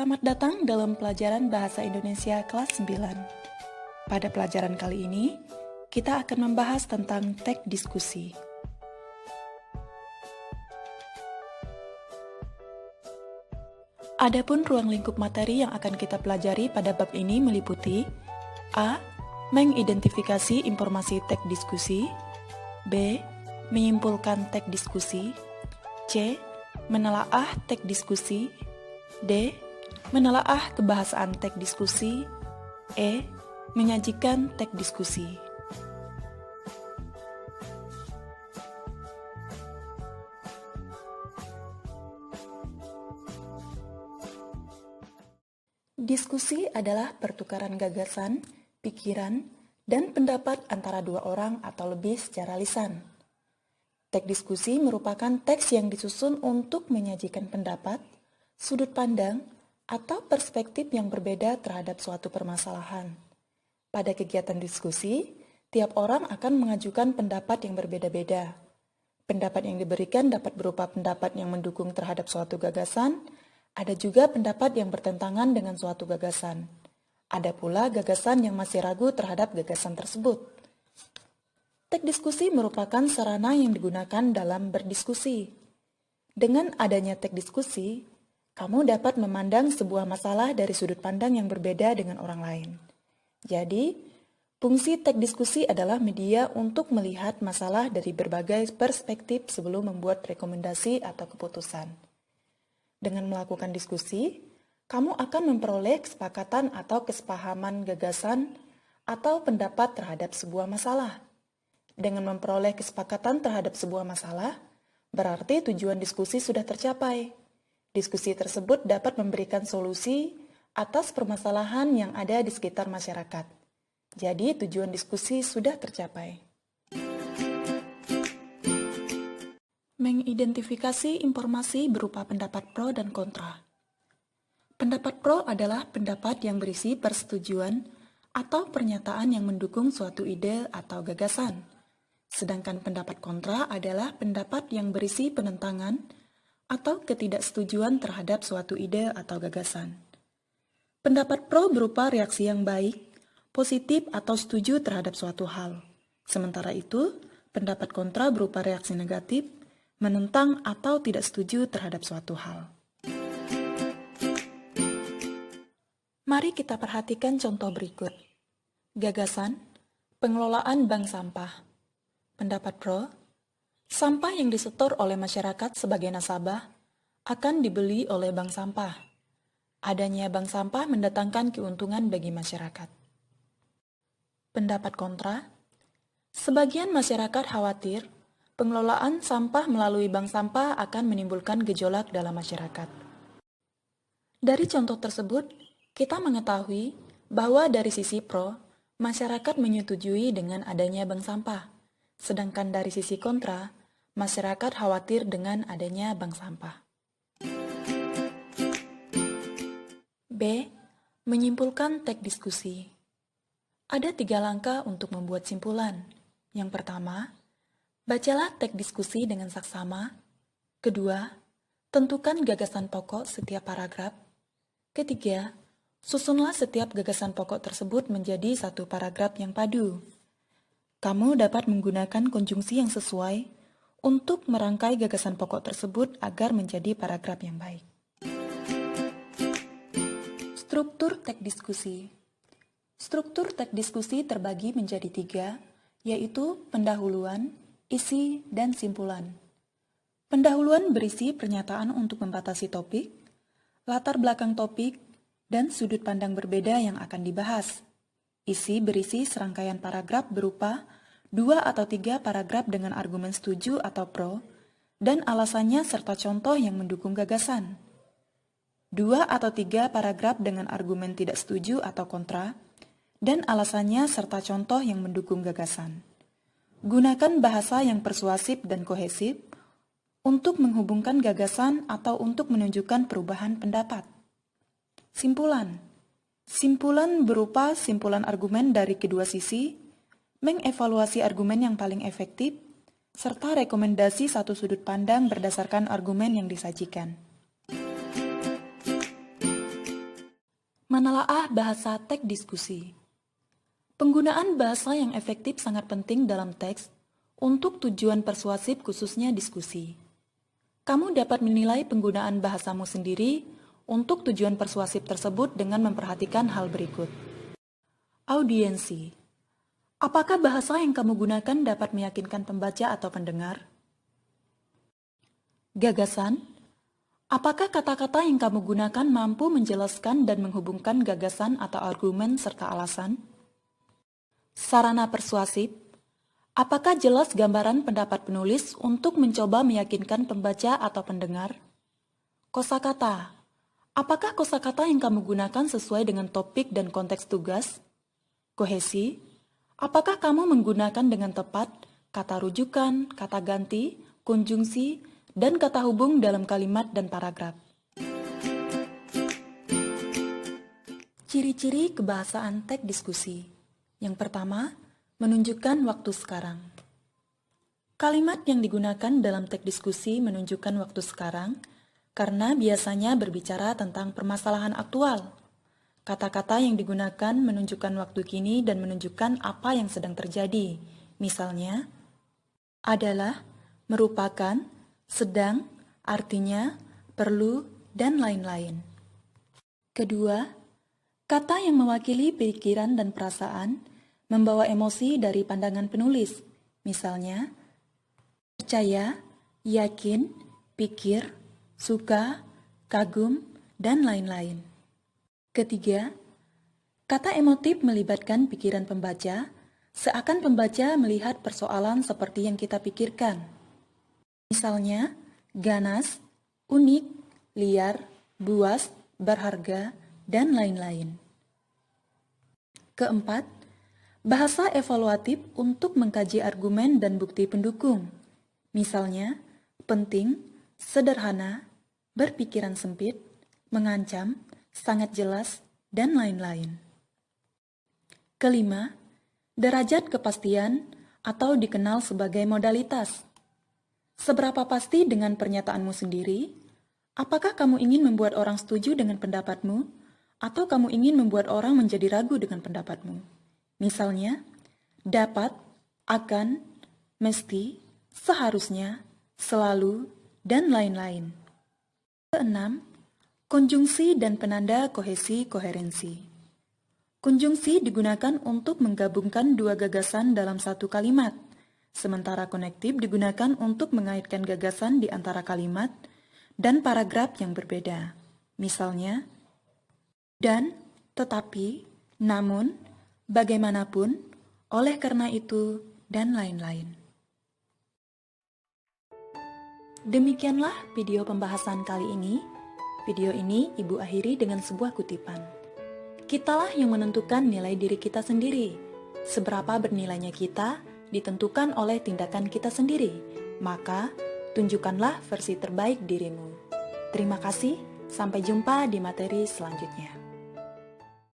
Selamat datang dalam pelajaran Bahasa Indonesia kelas 9. Pada pelajaran kali ini, kita akan membahas tentang teks diskusi. Adapun ruang lingkup materi yang akan kita pelajari pada bab ini meliputi A. Mengidentifikasi informasi teks diskusi, B. Menyimpulkan teks diskusi, C. Menelaah teks diskusi, D. Menelaah kebahasaan teks diskusi, E. Menyajikan teks diskusi. Diskusi adalah pertukaran gagasan, pikiran, dan pendapat antara dua orang atau lebih secara lisan. Teks diskusi merupakan teks yang disusun untuk menyajikan pendapat, sudut pandang, atau perspektif yang berbeda terhadap suatu permasalahan. Pada kegiatan diskusi, tiap orang akan mengajukan pendapat yang berbeda-beda. Pendapat yang diberikan dapat berupa pendapat yang mendukung terhadap suatu gagasan, ada juga pendapat yang bertentangan dengan suatu gagasan. Ada pula gagasan yang masih ragu terhadap gagasan tersebut. Teks diskusi merupakan sarana yang digunakan dalam berdiskusi. Dengan adanya teks diskusi, kamu dapat memandang sebuah masalah dari sudut pandang yang berbeda dengan orang lain. Jadi, fungsi teks diskusi adalah media untuk melihat masalah dari berbagai perspektif sebelum membuat rekomendasi atau keputusan. Dengan melakukan diskusi, kamu akan memperoleh kesepakatan atau kesepahaman gagasan atau pendapat terhadap sebuah masalah. Dengan memperoleh kesepakatan terhadap sebuah masalah, berarti tujuan diskusi sudah tercapai. Diskusi tersebut dapat memberikan solusi atas permasalahan yang ada di sekitar masyarakat. Jadi, tujuan diskusi sudah tercapai. Mengidentifikasi informasi berupa pendapat pro dan kontra. Pendapat pro adalah pendapat yang berisi persetujuan atau pernyataan yang mendukung suatu ide atau gagasan. Sedangkan pendapat kontra adalah pendapat yang berisi penentangan atau ketidaksetujuan terhadap suatu ide atau gagasan. Pendapat pro berupa reaksi yang baik, positif atau setuju terhadap suatu hal. Sementara itu, pendapat kontra berupa reaksi negatif, menentang atau tidak setuju terhadap suatu hal. Mari kita perhatikan contoh berikut. Gagasan, pengelolaan bank sampah. Pendapat pro, sampah yang disetor oleh masyarakat sebagai nasabah akan dibeli oleh bank sampah. Adanya bank sampah mendatangkan keuntungan bagi masyarakat. Pendapat kontra, sebagian masyarakat khawatir pengelolaan sampah melalui bank sampah akan menimbulkan gejolak dalam masyarakat. Dari contoh tersebut, kita mengetahui bahwa dari sisi pro, masyarakat menyetujui dengan adanya bank sampah. Sedangkan dari sisi kontra, masyarakat khawatir dengan adanya bank sampah. B. Menyimpulkan teks diskusi. Ada 3 langkah untuk membuat simpulan. Yang pertama, bacalah teks diskusi dengan saksama. Kedua, tentukan gagasan pokok setiap paragraf. Ketiga, susunlah setiap gagasan pokok tersebut menjadi satu paragraf yang padu. Kamu dapat menggunakan konjungsi yang sesuai untuk merangkai gagasan pokok tersebut agar menjadi paragraf yang baik. Struktur teks diskusi. Struktur teks diskusi terbagi menjadi 3, yaitu pendahuluan, isi, dan simpulan. Pendahuluan berisi pernyataan untuk membatasi topik, latar belakang topik, dan sudut pandang berbeda yang akan dibahas. Isi berisi serangkaian paragraf berupa 2 atau 3 paragraf dengan argumen setuju atau pro, dan alasannya serta contoh yang mendukung gagasan. 2 atau 3 paragraf dengan argumen tidak setuju atau kontra, dan alasannya serta contoh yang mendukung gagasan. Gunakan bahasa yang persuasif dan kohesif untuk menghubungkan gagasan atau untuk menunjukkan perubahan pendapat. Simpulan. Simpulan berupa simpulan argumen dari kedua sisi, mengevaluasi argumen yang paling efektif, serta rekomendasi satu sudut pandang berdasarkan argumen yang disajikan. Menelaah bahasa teks diskusi. Penggunaan bahasa yang efektif sangat penting dalam teks untuk tujuan persuasif khususnya diskusi. Kamu dapat menilai penggunaan bahasamu sendiri untuk tujuan persuasif tersebut dengan memperhatikan hal berikut. Audiensi. Apakah bahasa yang kamu gunakan dapat meyakinkan pembaca atau pendengar? Gagasan. Apakah kata-kata yang kamu gunakan mampu menjelaskan dan menghubungkan gagasan atau argumen serta alasan? Sarana persuasif. Apakah jelas gambaran pendapat penulis untuk mencoba meyakinkan pembaca atau pendengar? Kosakata. Apakah kosakata yang kamu gunakan sesuai dengan topik dan konteks tugas? Kohesi. Apakah kamu menggunakan dengan tepat kata rujukan, kata ganti, konjungsi, dan kata hubung dalam kalimat dan paragraf? Ciri-ciri kebahasaan teks diskusi. Yang pertama, menunjukkan waktu sekarang. Kalimat yang digunakan dalam teks diskusi menunjukkan waktu sekarang karena biasanya berbicara tentang permasalahan aktual. Kata-kata yang digunakan menunjukkan waktu kini dan menunjukkan apa yang sedang terjadi. Misalnya, adalah, merupakan, sedang, artinya, perlu, dan lain-lain. Kedua, kata yang mewakili pikiran dan perasaan membawa emosi dari pandangan penulis. Misalnya, percaya, yakin, pikir, suka, kagum, dan lain-lain. Ketiga, kata emotif melibatkan pikiran pembaca, seakan pembaca melihat persoalan seperti yang kita pikirkan. Misalnya, ganas, unik, liar, buas, berharga, dan lain-lain. Keempat, bahasa evaluatif untuk mengkaji argumen dan bukti pendukung. Misalnya, penting, sederhana, berpikiran sempit, mengancam, sangat jelas, dan lain-lain. Kelima, derajat kepastian atau dikenal sebagai modalitas. Seberapa pasti dengan pernyataanmu sendiri? Apakah kamu ingin membuat orang setuju dengan pendapatmu, atau kamu ingin membuat orang menjadi ragu dengan pendapatmu? Misalnya, dapat, akan, mesti, seharusnya, selalu, dan lain-lain. Keenam, konjungsi dan penanda kohesi koherensi. Konjungsi digunakan untuk menggabungkan dua gagasan dalam satu kalimat. Sementara konektif digunakan untuk mengaitkan gagasan di antara kalimat dan paragraf yang berbeda. Misalnya, dan, tetapi, namun, bagaimanapun, oleh karena itu, dan lain-lain. Demikianlah video pembahasan kali ini. Video ini Ibu akhiri dengan sebuah kutipan. Kitalah yang menentukan nilai diri kita sendiri. Seberapa bernilainya kita ditentukan oleh tindakan kita sendiri, maka tunjukkanlah versi terbaik dirimu. Terima kasih, sampai jumpa di materi selanjutnya.